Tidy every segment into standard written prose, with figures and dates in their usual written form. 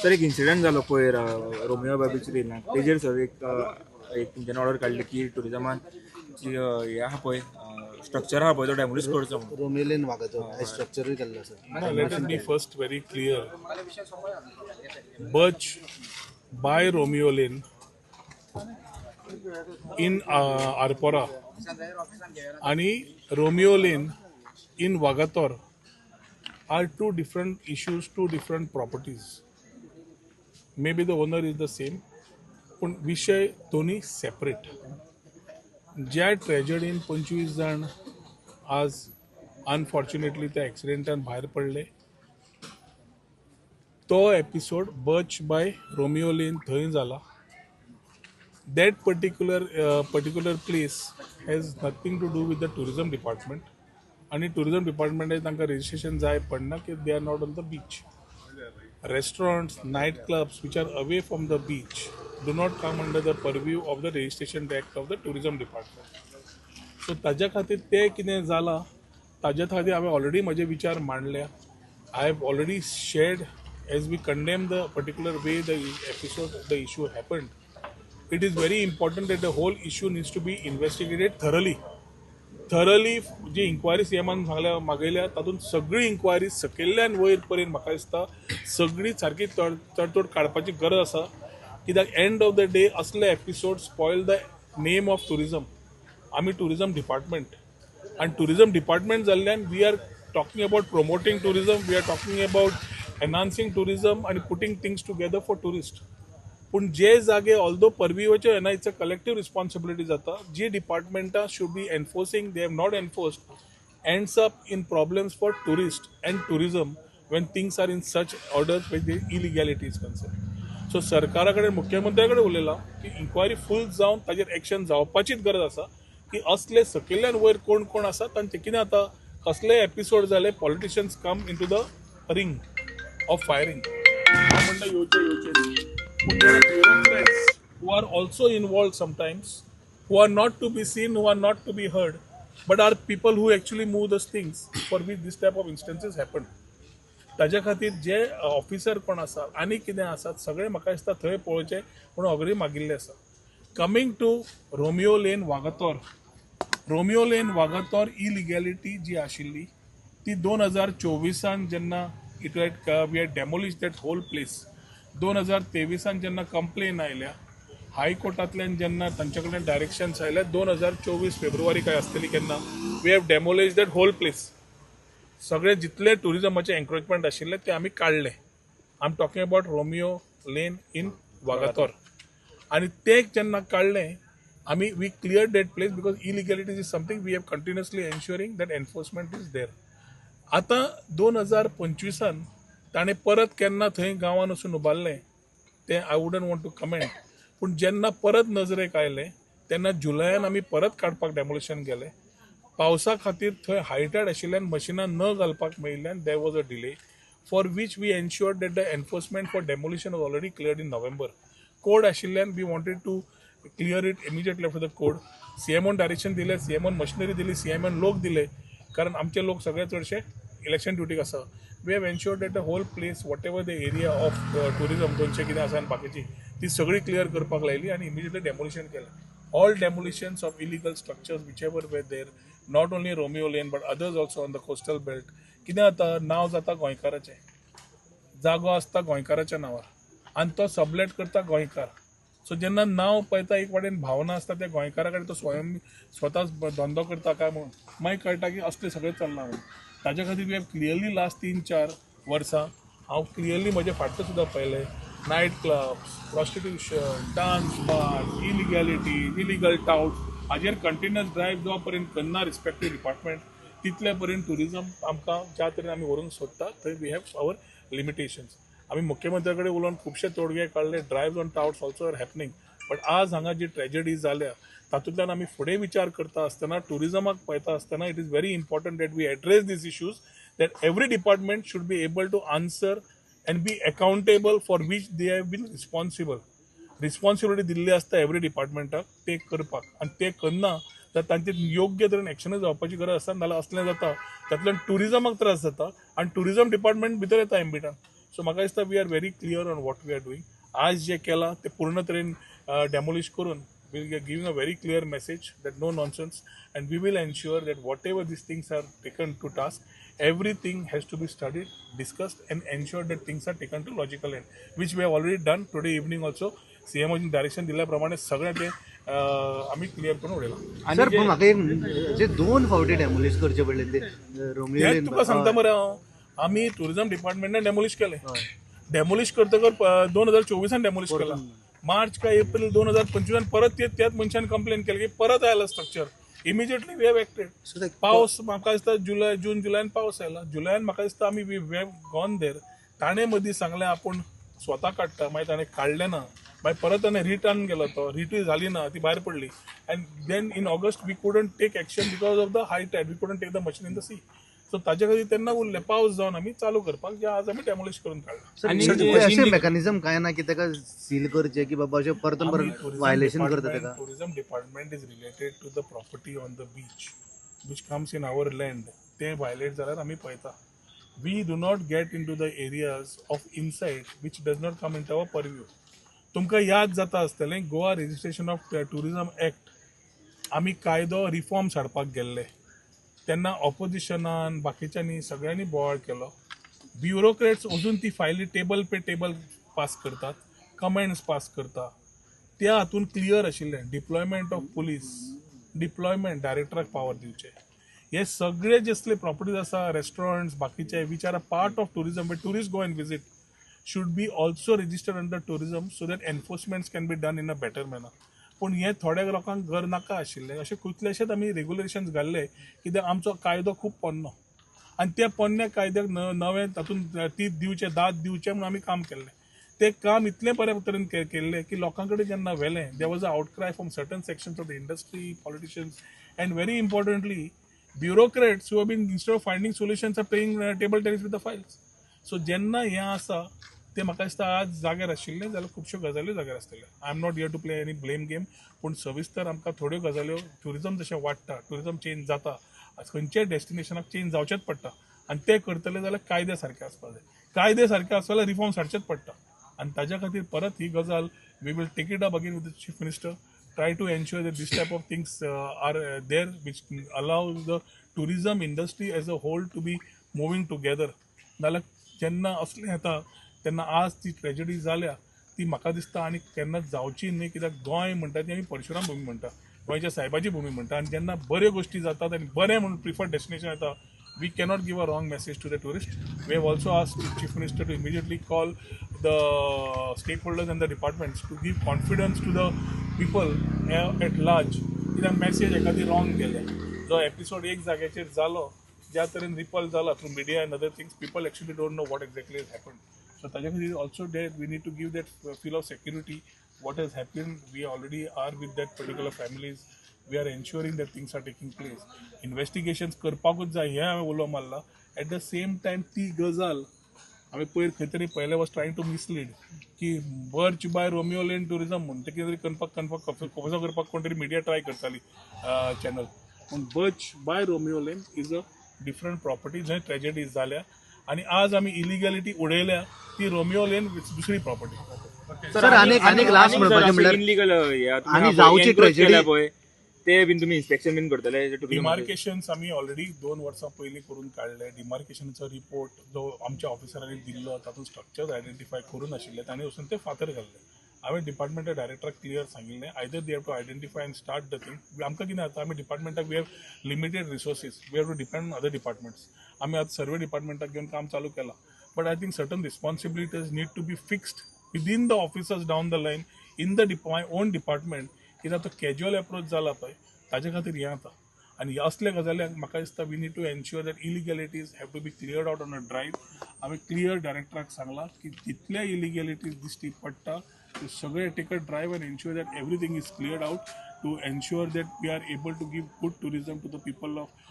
Sir एक incident जालो पळय रोमियो बाबीच रेलान तेजेर सर एक तुमच्यान ऑर्डर काडली की टुरिजमान जी हे आहा पळय स्ट्रक्चर आहा पळय तो डेमोलिश करचो म्हणून. रोमियोलेन वागाचो स्ट्रक्चरूय केल्लो sir. Let us be first very clear. Birch by Romeo Lane in Arpora आणि Romeo Lane in Vagator are two different issues, two different properties. Maybe the owner is the same, पण विषय दोन्ही separate. ज्या ट्रॅजेडीन 25 जण आज unfortunately त्या ॲक्सिडेंटान भायर पडले, तो episode Birch by Romeo Lane थंय जाला. That particular place has nothing to do with the tourism department. आणि टुरिजम डिपार्टमेंटाक तांकां रजिस्ट्रेशन जाय पडना की they are not on the beach. Restaurants, night clubs which are away from the beach do not come under the purview of the registration act of the tourism department. So ताज्या खातीर ते कितें जालां ताज्या खातीर हांवें ऑलरेडी म्हजे विचार मांडल्या. I have already shared as we condemn the particular way the episode the issue happened. It is very important that the whole issue needs to be investigated thoroughly. जी इन्क्वायरी सीएमान सांगल्या मागयल्या तातूंत सगळी इन्क्वायरी सकयल्यान वयर पर्यंत म्हाका दिसता सगळी सारकी तडतोड काडपाची गरज आसा. कित्याक एंड ऑफ द डे असले episode spoil the name of tourism. आमी टुरिजम डिपार्टमेंट आणि टुरिजम डिपार्टमेंट जाल्ल्यान we are talking about promoting tourism, we are talking about enhancing tourism आणि putting things together for tourist. पूण जे जागे although परवीवचे येना it's a collective responsibility जाता. जी डिपार्टमेंटा should be enforcing they have not enforced ends up in problems for tourist and tourism when things are in such order where the illegality is concerned. So सरकारा कडेन मुख्यमंत्र्या कडेन उलयलां की inquiry फूल जावन ताजेर action जावपाचीच गरज आसा की असले सकयल्यान वयर कोण कोण आसा तांचे कितें जाता कसले एपिसोड जाले politicians come into the ring of firing. हांव म्हणटा येवचे पूण there are bureaucrats who are also involved sometimes who are not to be seen, who are not to be heard, but are people who actually move this things for which this type of instances happen. ताज्या खातीर जे officer कोण आसात आनी कितें आसात सगळे म्हाका दिसता थंय पळोवचे म्हणून अग्री मागिल्ले आसा. Coming to Romeo Lane Vagator. Romeo Lane Vagator illegality जी आशिल्ली ती 2024 जेन्ना it we had demolish that whole place. 2023 जेन्ना कंप्लेन आयल्या हायकोर्टांतल्यान जेन्ना तांचे कडेन डायरेक्शन्स आयल्या 2024 फेब्रुवारी काय आसतली केन्ना we have demolish that whole place. सगळे जितले टुरिजमाचे एन्क्रोचमेंट आशिल्ले ते आमी काडले. I am talking about Romeo Lane in Vagator. आणि ते जेन्ना काडले आमी we clear that place because illegalities is something we have continuously ensuring that enforcement is there. आतां 2025 ताणें परत केन्ना थंय गांवांत वचून उबारलें तें I wouldn't want to comment. पूण जेन्ना परत नजरेक आयलें तेन्ना जुलयान आमी परत काडपाक डेमोलिशन गेले. पावसा खातीर थंय हायटेड आशिल्ल्यान मशिनां न घालपाक मेळिल्ल्यान there was a delay for which we ensured that the enforcement for demolition was already cleared in November. Code आशिल्ल्यान we wanted to clear it immediately after the code. सीएमओन डायरेक्शन दिलें, सीएमओन मशिनरी दिली, सीएमओन लोक दिले कारण आमचे लोक सगळे चडशे इलेक्शन ड्युटीक आसा. We have ensured that the whole place whatever the area of tourism 200 कितें आसा आनी बाकीची ती सगळी क्लियर करपाक लायली आनी इमिजिएटली डेमोलिशन केलें. All demolitions of illegal structures whichever were there not only Romeo Lane but others also on the coastal belt. कितें जाता नांव जाता गोंयकाराचें, जागो आसता गोंयकाराच्या नांवार आनी तो सबलेट करता गोंयकार. सो जेन्ना नांव पळयता एक वाटेन भावना आसता त्या गोंयकारा कडेन तो स्वता धंदो करता काय म्हणून मागीर कळटा की असलें सगळें चलना म्हणून. ताज्या खातीर वी हॅव क्लियरली लास्ट 3-4 वर्सां हांव क्लियरली म्हजे फाटले सुद्दां पळयलें. Night clubs, prostitution, dance bar, illegality, illegal tout हाजेर कंटिन्युअस ड्रायव्ह जो पर्यंत करना रिस्पेक्टीव डिपार्टमेंट तितले पर्यंत टुरिजम आमकां ज्या तरेन आमी व्हरूंक सोदता थंय वी हॅव आवर लिमिटेशन्स. आमी मुख्यमंत्र्या कडेन उलोवन खुबशे तोडगे काडले. Drive on touts also are happening. But आज हांगा जी ट्रॅजेडी जाल्या तातूंतल्यान आमी फुडें विचार करता आसतना टुरिजमाक पळयता आसतना it is very important that we address these issues that every department should be able to answer and be accountable for which they have been responsible. Responsibility दिल्ली आसता एवरी डिपार्टमेंटाक ते करपाक आनी ते करना तर तांचे योग्य तरेन एक्शनूय जावपाची गरज आसा नाल्यार असलें जाता तातूंतल्यान ट्युरिजमाक त्रास जाता आनी ट्युरिजम डिपार्टमेंट भितर येता एम्बिटान. सो म्हाका दिसता we are very clear on what we are doing. आज जे केलां ते पूर्ण तरेन डेमोलिश करून we'll be giving a very clear message that no nonsense, and we will ensure that whatever these things are taken to task, everything has to be studied, discussed, and ensured that things are taken to logical end, which we have already done today evening also. CM direction दिल्या प्रमाणे सगळें ते आमी clear करून उडयलां. Sir पण म्हाका एक जे 2 फावटी डेमोलिश करचे पडले ते रोमियो हेच लेन तुका सांगता मरे हांव, आमी टुरिझम डिपार्टमेंटान डेमोलिश केलें. डेमोलिश करतकर 2024 डेमोलिश केला. मार्च का एप्रिल 2025 परत त्याच मनशान कंप्लेन केली की परत आयला structure. Immediately we have acted. पावस म्हाका दिसता जून जुलयान पावस आयला. जुलयान म्हाका दिसता आमी वी हॅव गॉन देर. ताणें मदीं सांगलें आपूण स्वता काडटा, मागीर ताणें काडलें ना, मागीर परत ताणें रिटर्न गेलो, तो रिटूय जाली ना, ती भायर पडली. And then in August we couldn't take action because of the high tide. We couldn't take the machine in the sea. So ताजे खातीर तेन्ना उरलें पावस जावन आमी चालू करपाक, जे आज आमी डेमोलिश करून काडला. अशें मेकॅनिझम काय ना की ताका सील करचे की बाबा अशें परतून परत वायलेशन करता ताका. Tourism department is related to the property on the beach which comes in our land. ते वायलेट जाल्यार आमी पळयता. We do not get into the areas of inside which does not come into our purview. तुमकां याद जाता आसतलें Goa registration of tourism act आमी कायदो रिफॉर्म्स हाडपाक गेल्ले तेन्ना ऑपोजिशनान बाकीच्यांनी सगळ्यांनी बोवाळ केलो. ब्युरोक्रेट्स अजून ती फायली टेबल पे टेबल पास करतात, कमेंट्स पास करता. त्या हातून क्लियर आशिल्लें डिप्लॉयमेंट ऑफ पुलीस, डिप्लॉयमेंट डायरेक्टराक पावर दिवचे. हे सगळे जितले प्रॉपर्टीज आसा, रेस्टॉरंट्स बाकीचे which are a part of tourism, but tourist go and visit should be also registered under tourism so that enforcements can be done in a better manner. पूण हे थोड्या लोकांक घर नाका आशिल्ले. अशे कितलेशेच आमी रेग्युलेशन्स घाल्ले कित्याक आमचो कायदो खूब पोन्नो आनी त्या पोन्न्या कायद्याक नवे तातूंत ती दिवचे दाद दिवचे म्हणून आमी काम केल्लें. ते काम इतलें बऱ्या तरेन केल्लें की लोकां कडेन जेन्ना व्हेलें there was a outcry from certain sections of the industry, politicians, and very importantly bureaucrats who have been instead of finding solutions are paying table tennis with the files. So जेन्ना हें आसा ते म्हाका दिसता आज जाग्यार आशिल्ले जाल्यार खुबश्यो गजाली जाग्यार आसतले. I am not here to play any blame game. पूण सविस्तर आमकां थोड्यो गजाल्यो ट्युरिझम जशें वाडटा, ट्युरिझम चेंज जाता, खंयच्याय डेस्टिनेशनाक चेंज जावचेच पडटा आनी ते करतले जाल्यार कायदे सारके आसपाक जाय. कायदे सारके आसले जाल्यार रिफॉर्म्स हाडचेच पडटा आनी ताज्या खातीर परत ही गजाल we will take it up again with the chief minister. Try to ensure that this type of things are there which allows the tourism industry as a whole to be moving together. नाल्यार जेन्ना असलें येता तेन्ना आज ती tragedy जाल्या ती म्हाका दिसता आनी केन्ना जावची न्ही. कित्याक गोंय म्हणटा ती आमी परशुराम भूमी म्हणटा, गोंयच्या सायबाची भूमी म्हणटा. आनी जेन्ना बऱ्यो गोश्टी जातात आनी बरें म्हणून प्रिफर्ड डेस्टिनेशन येता, we cannot give a wrong message to the tourist. We have also asked chief minister to immediately call the stake holders and the departments to give confidence to the people at large. कित्याक message एखादी wrong गेले. जो episode एक जाग्याचेर जालो, ज्या तरेन ripple जाला through media end other things, people actually don't know what exactly has happened. So ताज्या खातीर also there we need to give that feel of security. What has happened, we already are with that particular families. We are ensuring that things are taking place. Investigations करपाकूच जाय हें हांवें उलो मारला. At the same time ती गजाल हांवें खंय तरी पयलें वॉज ट्रायंग टू मिसलीड की birch by Romeo lane tourism म्हणून ते कितें तरी कन्फर्म करपाक कोण तरी मिडिया ट्राय करताली चॅनल. पूण birch by Romeo lane is a different property जंय ट्रेजेडीज जाल्या आनी आज आमी इलिगॅलिटी उडयल्या ती रोमियो लेन दुसरी प्रॉपर्टी. सर अनेक लास्ट म्हणपाचें म्हणल्यार इनलिगल आनी जावची ट्रेजेडी पळय ते बीन तुमी इन्स्पेक्शन बीन करतले. डिमार्केशन्स आमी ऑलरेडी 2 वर्सां पयलीं करून काडले. डिमार्केशनचो रिपोर्ट जो आमच्या ऑफिसरांनी दिल्लो तातूंत स्ट्रक्चर आयडेंटिफाय करून आशिल्ले तांणी वचून ते फातर घाल्ले. हांवें डिपार्टमेंटा डायरेक्टराक क्लियर सांगिल्लें either they have to identify and start the thing. आमकां कितें जाता आमी डिपार्टमेंटाक we have limited resources, we have to depend on other departments. आमी आतां सर्वे डिपार्टमेंटाक घेवन काम चालू केलां. But I think certain responsibilities need to be fixed within the officers down the line in the my own department. कित्याक तो कॅज्युअल एप्रोच जाला पळय ताजे खातीर हें जाता आनी असले गजाल्यांक म्हाका दिसता we need to ensure that illegalities have to be cleared out on a drive. हांवें क्लियर डायरेक्टराक सांगलां की जितले इलिगॅलिटीज दिश्टी पडटा ते सगळे take a drive and ensure that everything is cleared out to ensure that we are able to give good tourism to the people of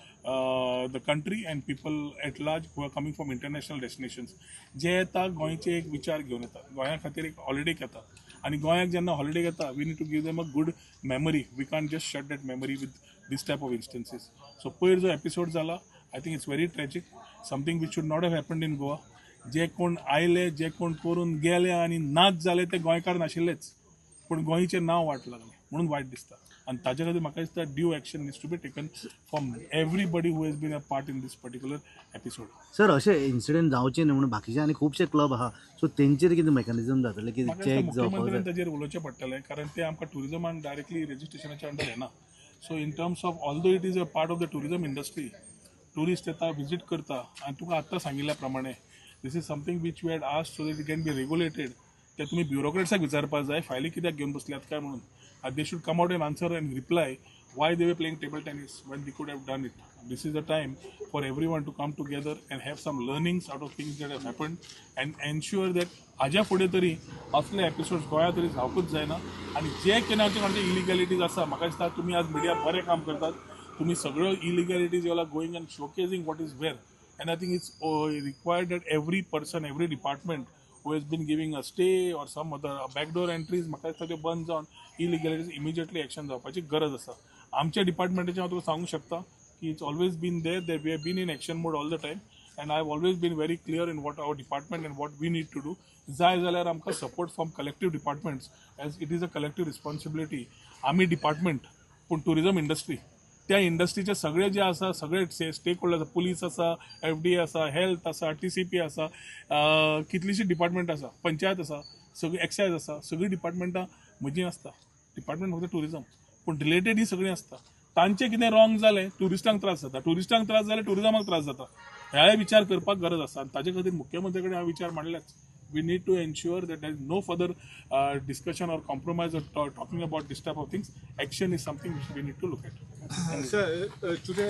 the country and people at large who are coming from international destinations. जे येता गोंयचे एक विचार घेवन येता, गोंया खातीर एक हॉलिडेक येता आनी गोंयाक जेन्ना हॉलिडे येता we need to give them a good memory. We can't just shut that memory with these type of instances. So पयर जो एपिसोड जाला I think it's very tragic, something which should not have happened in Goa. जे कोण आयले, जे कोण करून गेले आनी नाच जाले ते गोंयकार नाशिल्लेच, पूण गोंयचें नांव वाट लागलें म्हणून वायट दिसता. आनी ताजे खातीर म्हाका दिसता due action needs to be taken from everybody who has been a part in this particular episode. Sir असे इन्सिडेंट जावचे न्ही म्हणून बाकीचे आनी खुबशे क्लब आहा, सो तेंचेर कितें मेकॅनिझम जातले की म्हाका चॅक दिसता जावपाक मुख्यमंत्र्यान जाय? ताजेर उलोवचें पडटलें, कारण ते आमकां टुरिजमान डायरेक्टली रेजिस्ट्रेशनाच्या अंडर येना. So in terms of although it is a part of the tourism industry, tourist येता, विजीट करता, आनी तुका आत्तां सांगिल्ल्या प्रमाणे this is something which we had asked so that it can be regulated. ते तुमी ब्युरोक्रेट्साक विचारपाक जाय फायली कित्याक घेवन बसल्यात काय म्हणून. They should come out an answer end reply why they were playing table tennis when they could have done it. This is the time for everyone to come together and have some learnings out of things that have happened and ensure that हाज्या फुडें तरी असले episodes गोंया तरी जावपूच जायना. आनी जे कोणाचे इलिगॅलिटीज आसा, म्हाका दिसता तुमी आज मिडिया बरें काम करतात, तुमी सगळ्यो illegalities you are going and showcasing what is where. And I think it's required that every person, every department who has been giving a stay or some other backdoor entries, म्हाका दिसता त्यो बंद जावन इलिगॅलिटीज इमिजिएटली एक्शन जावपाची गरज आसा. आमच्या डिपार्टमेंटाचें हांव तुका सांगूंक शकता की it's always been there that we have been in action mode all the time and I have always been very clear in what our department and what we need to do. जाय जाल्यार आमकां support from collective departments as it is a collective responsibility. आमी department पूण tourism industry, त्या इंडस्ट्रीचे सगळे जे आसा सगळे स्टेक होल्डर्स, पुलीस आसा, FDA आसा, हेल्थ आसा, TCP आसा, कितलीशी डिपार्टमेंट आसा, पंचायत आसा, सगळी एक्सायज आसा, सगळी डिपार्टमेंटां म्हजी आसता. डिपार्टमेंट फक्त टुरिजम पूण रिलेटेड ही सगळीं आसता. तांचें कितें रॉंग जालें ट्युरिस्टांक त्रास जाता, ट्युरिस्टांक त्रास जाले टुरिजमाक त्रास जाता. ह्याय विचार करपाक गरज आसा आनी ताजे खातीर मुख्यमंत्री कडेन हांवें विचार मांडल्याच. We need to ensure that there is no further discussion or compromise or talking about this type of things. Action is something which we need to look at. Sir, today